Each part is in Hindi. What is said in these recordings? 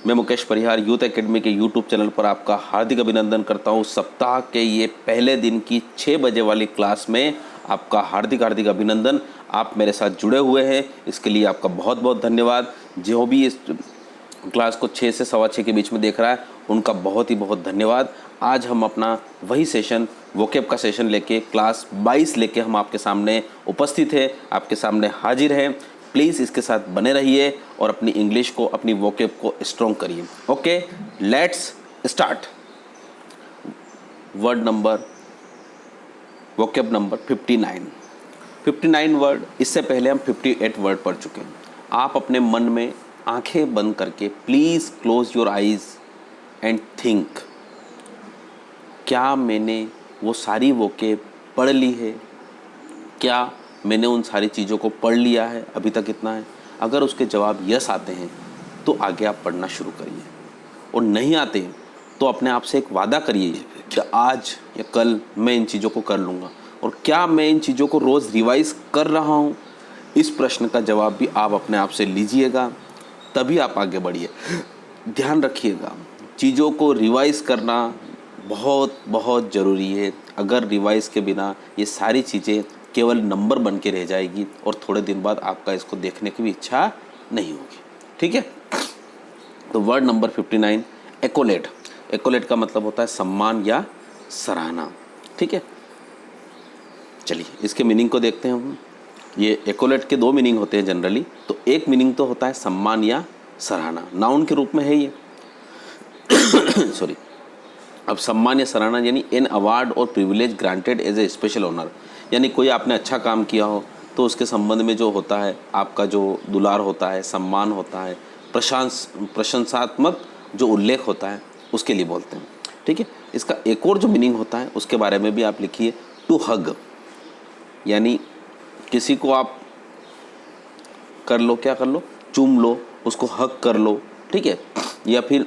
मैं मुकेश परिहार यूथ एकेडमी के यूट्यूब चैनल पर आपका हार्दिक अभिनंदन करता हूं। सप्ताह के ये पहले दिन की 6 बजे वाली क्लास में आपका हार्दिक हार्दिक अभिनंदन। आप मेरे साथ जुड़े हुए हैं, इसके लिए आपका बहुत बहुत धन्यवाद। जो भी इस क्लास को 6 से 6:15 के बीच में देख रहा है उनका बहुत ही बहुत धन्यवाद। आज हम अपना वही सेशन वोकेब का सेशन लेके क्लास 22 लेके हम आपके सामने उपस्थित है, आपके सामने हाजिर हैं। प्लीज़ इसके साथ बने रहिए और अपनी इंग्लिश को, अपनी वोकेब को स्ट्रॉन्ग करिए। Okay, let's start. Word number, vocab number 59 word. इससे पहले हम 58 वर्ड पढ़ चुके हैं। आप अपने मन में आंखें बंद करके please close your eyes and think, क्या मैंने वो सारी वोकेब पढ़ ली है? क्या मैंने उन सारी चीज़ों को पढ़ लिया है? अभी तक इतना है। अगर उसके जवाब यस आते हैं तो आगे आप पढ़ना शुरू करिए, और नहीं आते हैं तो अपने आप से एक वादा करिए कि आज या कल मैं इन चीज़ों को कर लूँगा। और क्या मैं इन चीज़ों को रोज़ रिवाइज़ कर रहा हूँ? इस प्रश्न का जवाब भी आप अपने आप से लीजिएगा, तभी आप आगे बढ़िए। ध्यान रखिएगा, चीज़ों को रिवाइज़ करना बहुत बहुत ज़रूरी है। अगर रिवाइज़ के बिना ये सारी चीज़ें केवल नंबर बन के रह जाएगी और थोड़े दिन बाद आपका इसको देखने की भी इच्छा नहीं होगी। ठीक है, तो वर्ड नंबर 59, एक्कोलेट। एक्कोलेट का मतलब होता है सम्मान या सराहना। ठीक है, चलिए इसके मीनिंग को देखते हैं हम। ये एक्कोलेट के 2 मीनिंग होते हैं जनरली। तो एक मीनिंग तो होता है सम्मान या सराहना, नाउन के रूप में है ये सॉरी। अब सम्मान या सराहना यानी एन अवार्ड और privilege granted as a special honour, यानी कोई आपने अच्छा काम किया हो तो उसके संबंध में जो होता है आपका जो दुलार होता है, सम्मान होता है, प्रशंसात्मक जो उल्लेख होता है, उसके लिए बोलते हैं। ठीक है, इसका एक और जो मीनिंग होता है उसके बारे में भी आप लिखिए, टू हग, यानी किसी को आप कर लो, क्या कर लो, चूम लो, उसको हग कर लो। ठीक है, या फिर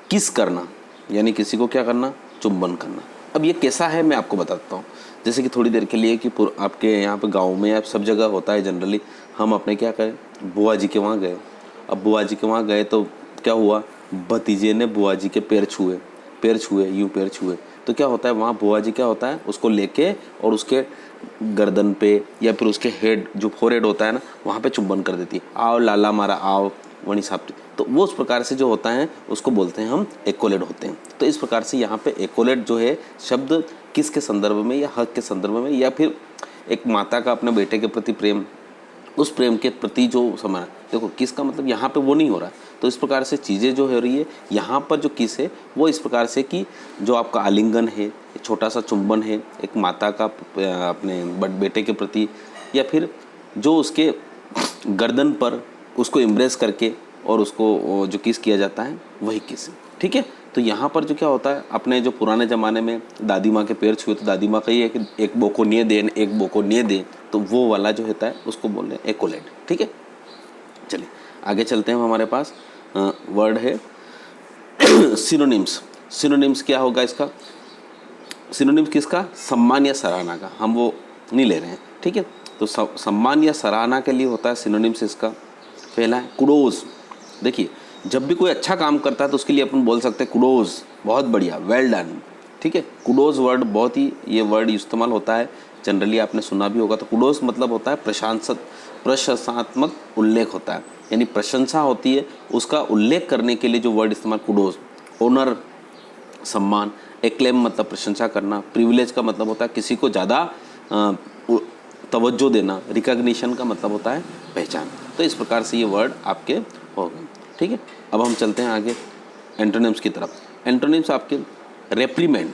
किस करना, यानी किसी को क्या करना, चुंबन करना। अब ये कैसा है मैं आपको बताता हूँ। जैसे कि थोड़ी देर के लिए कि आपके यहाँ पे गाँव में या सब जगह होता है जनरली, हम अपने क्या करें, बुआ जी के वहाँ गए। अब बुआ जी के वहाँ गए तो क्या हुआ, भतीजे ने बुआ जी के पैर छुए, यूँ पैर छुए, तो क्या होता है वहाँ बुआ जी क्या होता है, उसको लेके और उसके गर्दन पे या फिर उसके हेड जो फोरहेड होता है ना, वहाँ पे चुंबन कर देती है, आओ लाला मारा आओ वनी साहब। तो वो उस प्रकार से जो होता है उसको बोलते हैं हम एक्कोलेट होते हैं। तो इस प्रकार से यहाँ पे एक्कोलेट जो है शब्द किस के संदर्भ में, या हक के संदर्भ में, या फिर एक माता का अपने बेटे के प्रति प्रेम, उस प्रेम के प्रति जो समान, देखो किस का मतलब यहाँ पे वो नहीं हो रहा है। तो इस प्रकार से चीज़ें जो हो रही है यहाँ पर, जो किस है वो इस प्रकार से कि जो आपका आलिंगन है, छोटा सा चुंबन है एक माता का अपने बेटे के प्रति, या फिर जो उसके गर्दन पर उसको इम्प्रेस करके और उसको जो किस किया जाता है वही किस है। ठीक है, तो यहाँ पर जो क्या होता है, अपने जो पुराने ज़माने में दादी माँ के पैर छुए तो दादी माँ का ये है कि एक बोको निये दे, एक बोको निये दे, तो वो वाला जो होता है उसको बोल रहे हैं एक्कोलेट। ठीक है, चलिए आगे चलते हैं। हमारे पास वर्ड है सिनोनिम्स। सिनोनिम्स क्या होगा इसका, सिनोनिम्स किसका, सम्मान या सराहना का, हम वो नहीं ले रहे हैं। ठीक है, तो सम्मान या सराहना के लिए होता है सिनोनिम्स। इसका पहला है कुडोज। देखिए जब भी कोई अच्छा काम करता है तो उसके लिए अपन बोल सकते हैं कुडोज, बहुत बढ़िया, वेल डन। ठीक है, कुडोज वर्ड बहुत ही, ये वर्ड इस्तेमाल होता है जनरली, आपने सुना भी होगा। तो कुडोज मतलब होता है प्रशंसात्मक उल्लेख होता है, यानी प्रशंसा होती है, उसका उल्लेख करने के लिए जो वर्ड इस्तेमाल कुडोज। ओनर सम्मान, एक्लेम मतलब प्रशंसा करना, प्रिविलेज का मतलब होता है किसी को ज़्यादा तवज्जो देना, रिकॉग्निशन का मतलब होता है पहचान। तो इस प्रकार से ये वर्ड आपके हो गए। ठीक है, अब हम चलते हैं आगे एंटोनिम्स की तरफ। एंटोनिम्स आपके रेप्रीमेंड।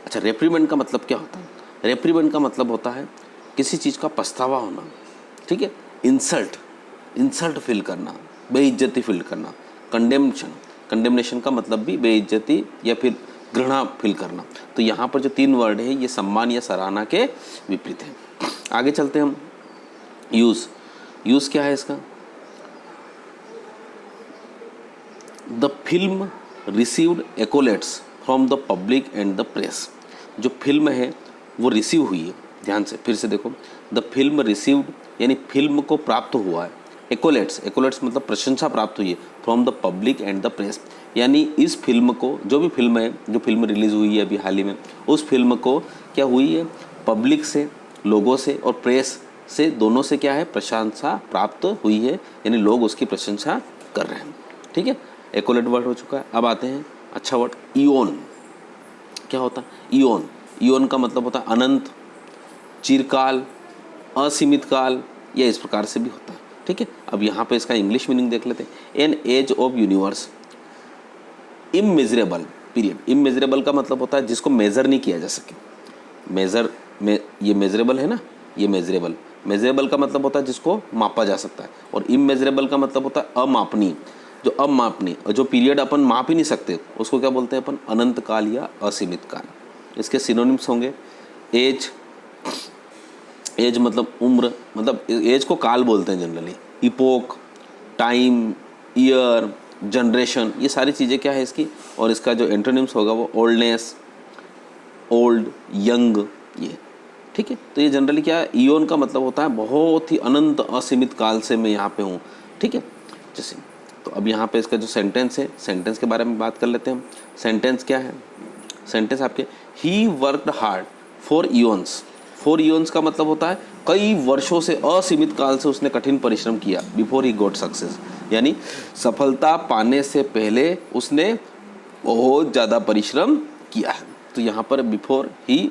अच्छा, रेप्रीमेंड का मतलब क्या होता है, रेप्रीमेंड का मतलब होता है किसी चीज़ का पछतावा होना। ठीक है, इंसल्ट फील करना, बेइज्जती फील करना। कंडेमनेशन का मतलब भी बेइज्जती या फिर घृणा फील करना। तो यहाँ पर जो 3 वर्ड है ये सम्मान या सराहना के विपरीत है। आगे चलते हैं हम। यूज़ क्या है इसका, the film received accolades from the public and the press. जो फिल्म है वो रिसीव हुई है, ध्यान से फिर से देखो, द फिल्म रिसीव्ड यानी फिल्म को प्राप्त हुआ है एकोलेट्स, एकोलेट्स मतलब प्रशंसा प्राप्त हुई है from the public and the press, यानी इस फिल्म को, जो भी फिल्म है, जो फिल्म रिलीज़ हुई है अभी हाल ही में, उस फिल्म को क्या हुई है, पब्लिक से, लोगों से और प्रेस से, दोनों से क्या है, प्रशंसा प्राप्त हुई है, यानी लोग उसकी प्रशंसा कर रहे हैं। ठीक है, एकोलेट वर्ड हो चुका है। अब आते हैं अच्छा वर्ड इयोन। क्या होता है इयोन? इयोन का मतलब होता है अनंत, चिरकाल, असीमित काल, या इस प्रकार से भी होता है। ठीक है, अब यहाँ पे इसका इंग्लिश मीनिंग देख लेते हैं। An age of universe, immeasurable period. Immeasurable का मतलब होता है जिसको मेज़र नहीं किया जा सके। मेज़र में ये मेजरेबल है ना, ये मेजरेबल, मेजरेबल का मतलब होता है जिसको मापा जा सकता है, और इमेजरेबल का मतलब होता है अमापनीय। जो अमापनीय और जो पीरियड अपन माप ही नहीं सकते उसको क्या बोलते हैं अपन, अनंत काल या असीमित काल। इसके सिनोनिम्स होंगे एज, एज मतलब उम्र, मतलब एज को काल बोलते हैं generally, epoch, time, year, generation, ये सारी चीज़ें क्या है इसकी। और इसका जो एंटोनिम्स होगा वो ओल्डनेस, ओल्ड, यंग, ये। ठीक है, तो ये जनरली क्या है, इयोन का मतलब होता है बहुत ही अनंत असीमित काल से मैं यहाँ पे हूँ। ठीक है, जैसे तो अब यहाँ पे इसका जो सेंटेंस है, सेंटेंस के बारे में बात कर लेते हैं हम। सेंटेंस क्या है, सेंटेंस आपके he worked hard for eons. For eons का मतलब होता है कई वर्षों से, असीमित काल से उसने कठिन परिश्रम किया। बिफोर ही गॉट सक्सेस, यानी सफलता पाने से पहले उसने बहुत ज़्यादा परिश्रम किया है। तो यहाँ पर बिफोर ही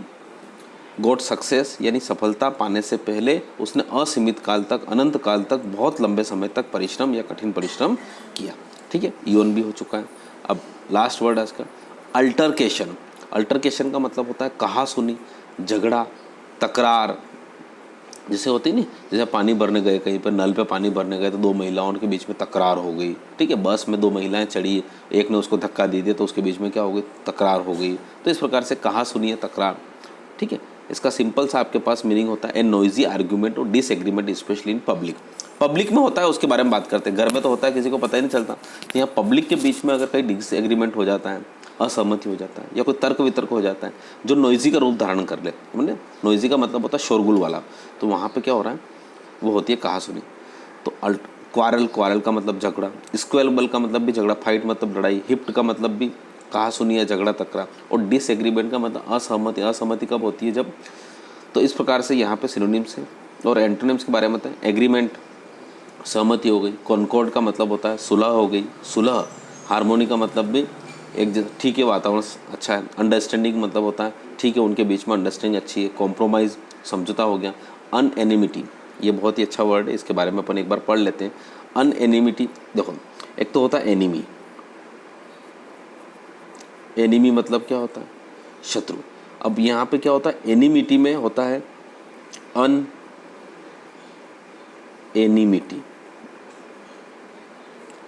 गॉट सक्सेस यानी सफलता पाने से पहले उसने असीमित काल तक, अनंत काल तक, बहुत लंबे समय तक परिश्रम या कठिन परिश्रम किया। ठीक है, इयोन भी हो चुका है। अब लास्ट वर्ड है इसका अल्टरकेशन। अल्टरकेशन का मतलब होता है कहा सुनी, झगड़ा, तकरार, जैसे होती नहीं, जैसे पानी भरने गए कहीं पर, नल पे पानी भरने गए तो दो महिलाओं के बीच में तकरार हो गई। ठीक है, बस में दो महिलाएं चढ़ी, एक ने उसको धक्का दे दिया तो उसके बीच में क्या हो गई, तकरार हो गई। तो इस प्रकार से कहा सुनी है, तकरार। ठीक है, इसका सिंपल सा आपके पास मीनिंग होता है ए नॉइजी आर्ग्यूमेंट और disagreement specially in public. Public में होता है उसके बारे में बात करते हैं, घर में तो होता है किसी को पता ही नहीं चलता। तो यहाँ पब्लिक के बीच में अगर कहीं डिसएग्रीमेंट हो जाता है, असहमति हो जाता है या कोई तर्क वितर्क हो जाता है जो नॉइजी का रूप धारण कर ले, समझे, नॉइजी का मतलब होता है शोरगुल वाला, तो वहाँ पे क्या हो रहा है, वो होती है कहा सुनी। तो क्वारल, क्वारल का मतलब झगड़ा, स्क्वेलबल का मतलब भी झगड़ा, फाइट मतलब लड़ाई, हिप्ट का मतलब भी कहा सुनी या झगड़ा, तकरार, और डिसएग्रीमेंट का मतलब असहमति। असहमति कब होती है, जब। तो इस प्रकार से यहाँ पे सिनोनिम्स हैं। और एंटोनिम्स के बारे में बताएं, एग्रीमेंट सहमति हो गई, कॉन्कॉर्ड का मतलब होता है सुलह हो गई, सुलह। हार्मोनी का मतलब भी एक जैसा, ठीक है, वातावरण अच्छा है। अंडरस्टैंडिंग मतलब होता है ठीक है, उनके बीच में अंडरस्टैंडिंग अच्छी है। कॉम्प्रोमाइज़, समझौता हो गया। अनएनिमिटी, ये बहुत ही अच्छा वर्ड है, इसके बारे में अपन एक बार पढ़ लेते हैं। अनएनिमिटी, देखो एक तो होता है एनिमी। एनिमी मतलब क्या होता है, शत्रु। अब यहाँ पे क्या होता है, एनिमिटी में होता है अनएनिमिटी।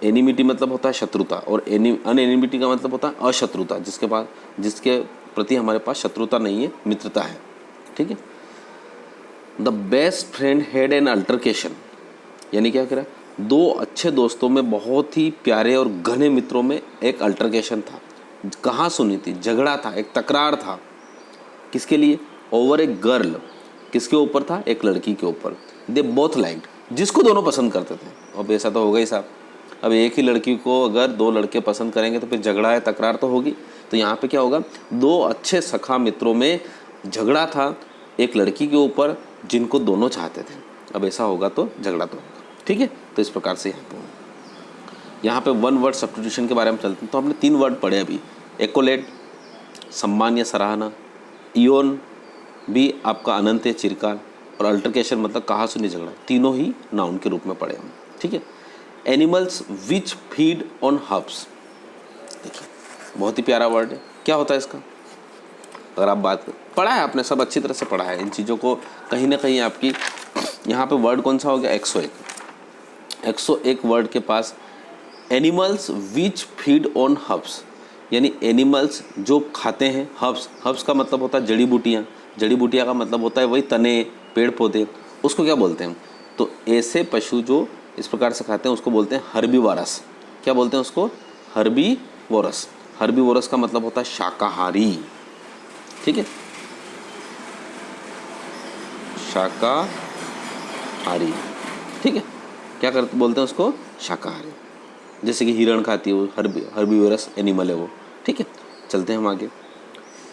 एनिमिटी मतलब होता है शत्रुता, और अनएनिमिटी का मतलब होता है अशत्रुता, जिसके प्रति हमारे पास शत्रुता नहीं है, मित्रता है। ठीक है, the best friend had an altercation, यानी क्या कह रहा है, दो अच्छे दोस्तों में, बहुत ही प्यारे और घने मित्रों में एक अल्टरकेशन था। कहाँ सुनी थी, झगड़ा था, एक तकरार था। किसके लिए, ओवर ए गर्ल, किसके ऊपर था, एक लड़की के ऊपर। दे बोथ लाइक्ड, जिसको दोनों पसंद करते थे। अब ऐसा तो होगा ही साहब, अब एक ही लड़की को अगर दो लड़के पसंद करेंगे तो फिर झगड़ा है, तकरार तो होगी। तो यहाँ पे क्या होगा, दो अच्छे सखा मित्रों में झगड़ा था एक लड़की के ऊपर जिनको दोनों चाहते थे। अब ऐसा होगा तो झगड़ा तो होगा। ठीक है, तो इस प्रकार से यहाँ पे वन वर्ड सब्स्टिट्यूशन के बारे में चलते हैं। तो हमने 3 वर्ड पढ़े अभी, एकोलेट सम्मान या सराहना, इयोन भी आपका अनंत है, चिरकाल, और अल्टरकेशन मतलब कहा सुनी, झगड़ा। तीनों ही नाउन के रूप में पढ़े हम। ठीक है, animals which feed on herbs, देखिए बहुत ही प्यारा वर्ड है। क्या होता है इसका, अगर आप बात पढ़ा है आपने, सब अच्छी तरह से पढ़ा है इन चीज़ों को, कहीं ना कहीं आपकी यहाँ पे वर्ड कौन सा हो गया, 101 वर्ड के पास। Animals which feed on herbs, यानी एनिमल्स जो खाते हैं हर्ब्स। हर्ब्स का मतलब होता है जड़ी बूटियाँ, जड़ी बूटियाँ का मतलब होता है वही तने, पेड़ पौधे, उसको क्या बोलते हैं। तो ऐसे पशु जो इस प्रकार से खाते हैं उसको बोलते हैं हर्बीवोरस। क्या बोलते हैं उसको, हर्बीवोरस। हर्बीवोरस का मतलब होता है शाकाहारी। ठीक है, शाकाहारी। ठीक है, क्या करते बोलते हैं उसको? शाकाहारी। जैसे कि हिरण खाती है वो, हर्बीवोरस एनिमल है वो, ठीक है। चलते हैं हम आगे।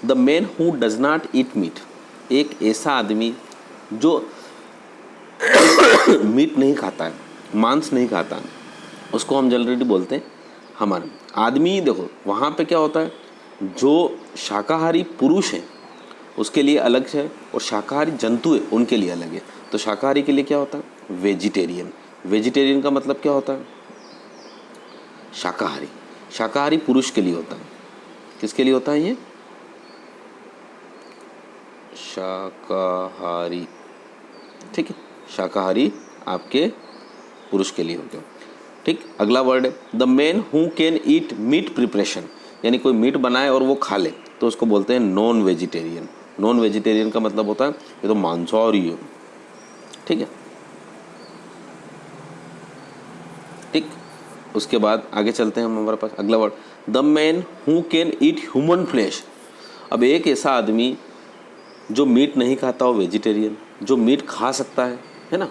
The man who does not eat meat, एक ऐसा आदमी जो मीट नहीं खाता है, मांस नहीं खाता है, उसको हम जनरली बोलते हैं हमारे आदमी। देखो वहाँ पे क्या होता है, जो शाकाहारी पुरुष हैं उसके लिए अलग है और शाकाहारी जंतु है उनके लिए अलग है। तो शाकाहारी के लिए क्या होता है? वेजिटेरियन। वेजिटेरियन का मतलब क्या होता है? शाकाहारी। शाकाहारी पुरुष के लिए होता है। किसके लिए होता है ये? शाकाहारी, ठीक है। शाकाहारी आपके पुरुष के लिए हो गया, ठीक। अगला वर्ड है the man who can eat meat preparation, यानी कोई मीट बनाए और वो खा ले तो उसको बोलते हैं नॉन वेजिटेरियन। नॉन वेजिटेरियन का मतलब होता है ये तो मांसाहारी है, ठीक है, ठीक। उसके बाद आगे चलते हैं हम, हमारे पास अगला word the man who can eat human flesh. अब एक ऐसा आदमी जो मीट नहीं खाता हो, वेजिटेरियन, जो मीट खा सकता है ना।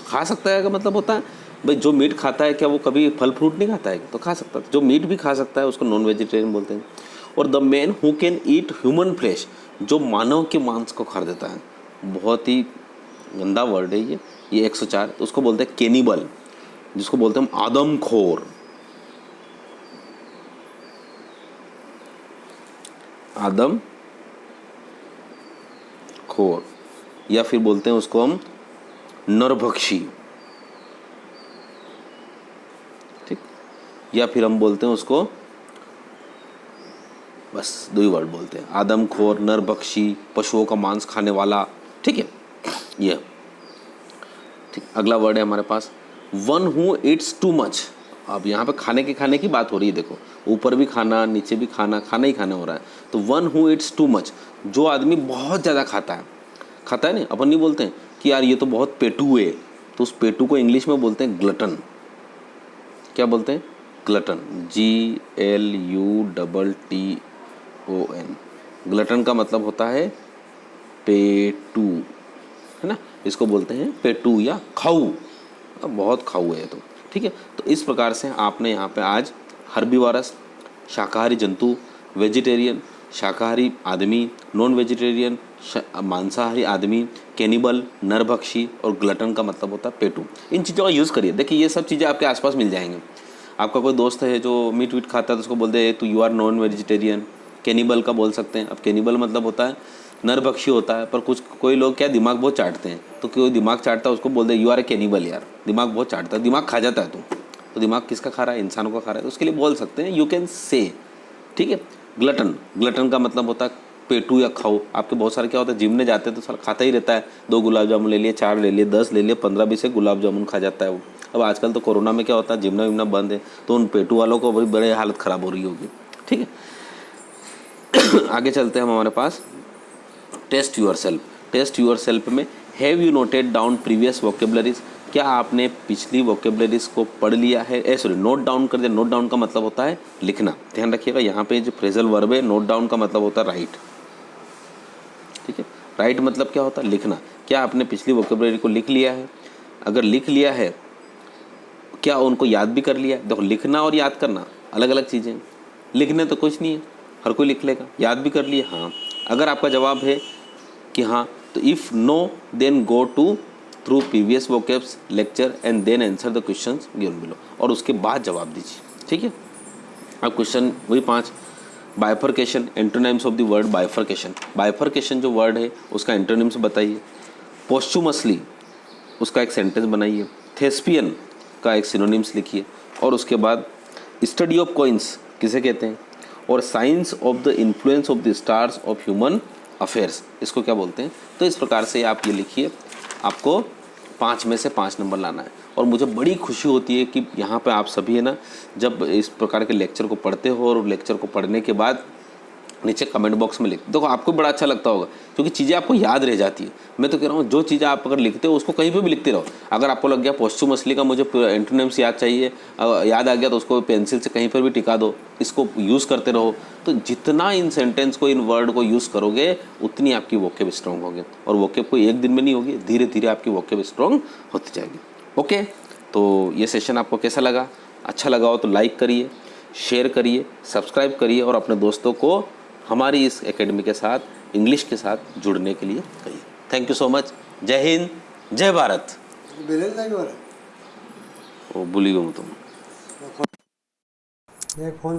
खा सकता है का मतलब होता है भाई जो मीट खाता है क्या वो कभी फल फ्रूट नहीं खाता है? तो खा सकता है। जो मीट भी खा सकता है उसको नॉन वेजिटेरियन बोलते हैं। और the man who can eat human flesh, जो मानव के मांस को खा देता है। बहुत ही गंदा वर्ड है ये 104। तो उसको बोलते हैं कैनिबल, जिसको बोलते हैं हम आदमखोर। आदम खोर, या फिर बोलते हैं उसको हम नरभक्षी, ठीक। या फिर हम बोलते हैं उसको, बस दो ही वर्ड बोलते हैं, आदमखोर, नरभक्षी, पशुओं का मांस खाने वाला, ठीक है ये, ठीक। अगला वर्ड है हमारे पास one who eats too much. अब यहाँ पे खाने की बात हो रही है। देखो ऊपर भी खाना, नीचे भी खाना, खाना ही खाना हो रहा है। तो one who eats too much, जो आदमी बहुत ज़्यादा खाता है नहीं। अपन नहीं बोलते हैं कि यार ये तो बहुत पेटू है, तो उस पेटू को इंग्लिश में बोलते हैं ग्लटन। क्या बोलते हैं? Glutton, GLUTTON। ग्लटन का मतलब होता है पेटू, है ना। इसको बोलते हैं पेटू या खाऊ, बहुत खाऊ है तो, ठीक है। तो इस प्रकार से आपने यहाँ पे आज हर्बीवोरस, शाकाहारी जंतु, वेजिटेरियन, शाकाहारी आदमी, नॉन वेजिटेरियन, मांसाहारी आदमी, कैनिबल, नरभक्षी, और ग्लटन का मतलब होता है पेटू। इन चीज़ों का यूज़ करिए। देखिए ये सब चीज़ें आपके आसपास मिल जाएंगे। आपका कोई दोस्त है जो मीट वीट खाता है तो उसको बोलते हैं तो you are non vegetarian. Cannibal का बोल सकते हैं। अब कैनिबल मतलब होता है नरभक्षी होता है, पर कोई लोग क्या दिमाग बहुत चाटते हैं, तो कोई दिमाग चाटता है उसको बोलते हैं यू आर ए कैनिबल। यार दिमाग बहुत चाटता है, दिमाग खा जाता है तो दिमाग किसका खा रहा है? इंसानों का खा रहा है। तो उसके लिए बोल सकते हैं यू कैन से, ठीक है। ग्लटन का मतलब होता है पेटू या खाओ। आपके बहुत सारे क्या होता है, जिम में जाते हैं तो सारा खाता ही रहता है। 2 गुलाब जामुन ले लिए, 4 ले लिए, 10 ले लिए, 15-20 गुलाब जामुन खा जाता है वो। अब आजकल तो कोरोना में क्या होता है, जिमना विमना बंद है, तो उन पेटू वालों को बड़ी बड़े हालत ख़राब हो रही होगी, ठीक है। आगे चलते हैं हम, हमारे पास test yourself. Test yourself में have you noted down previous vocabularies, क्या आपने पिछली वोकेबलरीज को पढ़ लिया है? सॉरी, नोट डाउन कर दिया। नोट डाउन का मतलब होता है लिखना। ध्यान रखिएगा यहाँ पे जो फ्रेजल वर्ब है, नोट डाउन का मतलब होता है राइट, ठीक है। राइट मतलब क्या होता है? लिखना। क्या आपने पिछली वोकेबलरी को लिख लिया है? अगर लिख लिया है, क्या उनको याद भी कर लिया है? देखो लिखना और याद करना अलग अलग चीज़ें। लिखने तो कुछ नहीं है, हर कोई लिख लेगा। याद भी कर लिया, हाँ। अगर आपका जवाब है कि हाँ, तो if no then go to through previous vocabs lecture and then answer the questions given below, और उसके बाद जवाब दीजिए, ठीक है। अब क्वेश्चन वही 5, bifurcation, antonyms of the word bifurcation. Bifurcation जो वर्ड है उसका एंटोनिम्स बताइए। पोस्चुमसली उसका एक सेंटेंस बनाइए। थेस्पियन का एक सिनोनिम्स लिखिए। और उसके बाद स्टडी ऑफ कॉइन्स किसे कहते हैं, और science of the influence of the stars of human affairs, इसको क्या बोलते हैं। तो इस प्रकार से आप ये लिखिए। आपको 5 में से 5 नंबर लाना है। और मुझे बड़ी खुशी होती है कि यहाँ पे आप सभी है ना, जब इस प्रकार के लेक्चर को पढ़ते हो और लेक्चर को पढ़ने के बाद नीचे कमेंट बॉक्स में लिख देखो, आपको बड़ा अच्छा लगता होगा क्योंकि चीज़ें आपको याद रह जाती है। मैं तो कह रहा हूँ जो चीज़ें आप अगर लिखते हो उसको कहीं पे भी लिखते रहो। अगर आपको लग गया पोस्चुमसली का मुझे एंटोनिम्स याद चाहिए, याद आ गया तो उसको पेंसिल से कहीं पर भी टिका दो, इसको यूज़ करते रहो। तो जितना इन सेंटेंस को, इन वर्ड को यूज़ करोगे उतनी आपकी वोकेब स्ट्रॉन्ग होगी। और वोकेब कोई एक दिन में नहीं होगी, धीरे धीरे आपकी वोकेब स्ट्रॉन्ग होती जाएगी। ओके, तो ये सेशन आपको कैसा लगा? अच्छा लगा हो तो लाइक करिए, शेयर करिए, सब्सक्राइब करिए और अपने दोस्तों को हमारी इस एकेडमी के साथ, इंग्लिश के साथ जुड़ने के लिए कहिए। Thank you so much. जय हिंद, जय भारत। वो भूल ही गए तुम। फोन